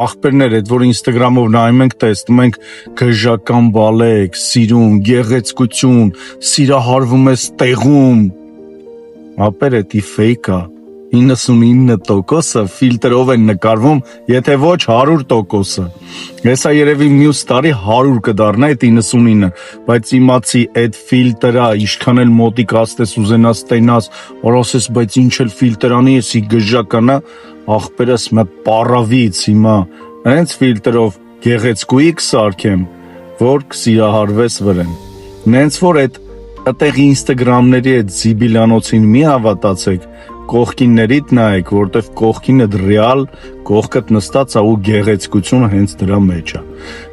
Ախպերներ, այդ որ Instagram-ով նայում ենք, տեսնում ենք գժական բալեկ, սիրուն, գեղեցկություն, սիրահարվում ես տեղում։ Ապեր էդի ֆեյք է, 99%-ը ֆիլտրով են նկարվում, եթե ոչ 100%-ը։ Հեսա երևի մյուս տարի 100 կդառնա այդ 99, բայց իմացի այդ ֆիլտրը, ինչքան էլ մոտիկ ասես ուզենաս տենաս, որոսես, բայց ինչ էլ ֆիլտրանի էսի գժականա, ախպերս մը պարավից հիմա, հենց ֆիլտրով գեղեցկուի կսարքեմ, որ կսիրահարվես վրեն։ Նենց որ այդ Այդտեղ Instagram-ների այդ զիբիլանոցին մի հավատացեք, կողքիններիդ նայեք, որտեվ կողքինը ռեալ, կողքդ նստած է ու գեղեցկությունը հենց դրա մեջ է,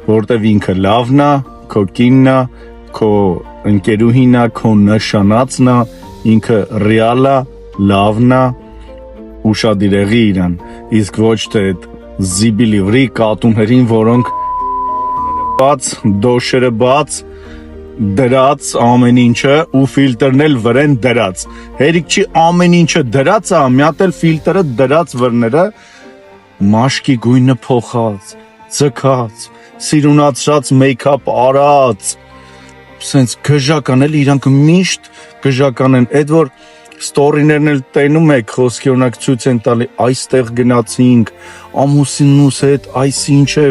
որտեվ ինքը լավն է, քո կինն է, քո ընկերուհին է, քո նշանածն է, ինքը ռեալ է, լավն է, ուշադիր իրան, իսկ ոչ թե այդ զիբիլի վրի կատուններին, որոնք բաց, դոշերը բաց, դրած ամեն ինչը ու ֆիլտրն էլ վրեն դրած։ Հերիք չի ամեն ինչը դրած է, մի հատ էլ ֆիլտրը դրած վրները մաշկի գույնը փոխած, ձգած, սիրունացած մեյքափ արած։ Սենց գժական էլ իրանք միշտ գժական են, այդ որ ստորիներն էլ տենում եք, խոսքի օրինակ ցույց են տալի, այստեղ գնացինք, ամուսինուս հետ, այս ինչ է,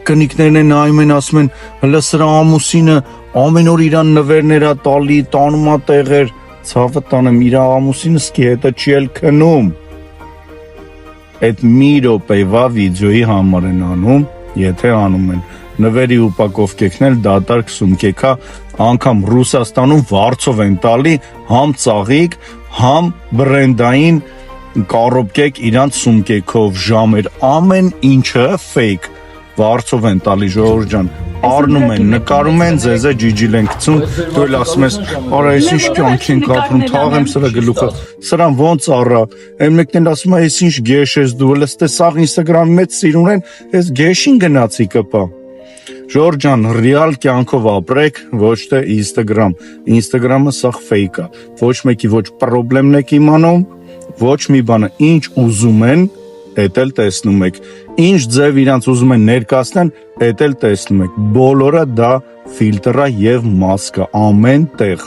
կնիկներն են նայում են, ասում են, հələ սրա ամուսինը ամեն օր իրան նվերներ է տալի, տանում է տեղեր, ցավը տանեմ, իր ամուսինը սկի հետը չի էլ քնում։ Այդ մի րոպեվա վիդեոյի համար են անում, եթե անում են։ Նվերի ուպակովկեքն էլ դատարկ սումկեքա, անգամ Ռուսաստանում վարձով են տալի, համ ծաղիկ, համ բրենդային կառոպկեք իրանց սումկեքով, ժամեր, ամեն ինչը ֆեյք, վարձով են տալի ժողովուրդ ջան, առնում են, նկարում են, ձեզ է ջիջիլ են գցում, դու էլ ասում ես, արա ես ինչ կյանքի ենք ապրում, թաղեմ սրա գլուխը, սրան ոնց առա, այն մեկն էլ ասում է, ես ինչ գեշ ես դու, էլ ստե սաղ Instagram-ի մեջ սիրուն են, ես գեշին գնացի կպա։ Ժորժ ջան, ռեալ կյանքով ապրեք, ոչ թե Instagram, Instagram-ը սաղ ֆեյք է, ոչ մեկի ոչ պրոբլեմն եք իմանում, ոչ մի բանը, ինչ ուզում են, էդ էլ տեսնում եք, ինչ ձև իրանց ուզում են ներկասնեն, էդ էլ տեսնում եք, բոլորը դա ֆիլտրը և մասկա, ամեն տեղ,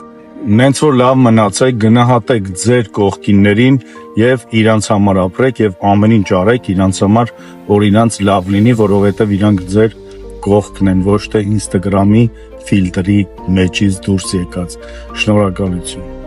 նենց որ լավ մնացեք, գնահատեք ձեր կողքիններին և իրանց համար ապրեք և ամեն ինչ արեք իրանց համար, որ իրանց լավ լինի, որովհետև իրանք ձեր կողքն են, ոչ թե Instagram-ի ֆիլտրի մեջից դուրս եկած, շնորհակալություն։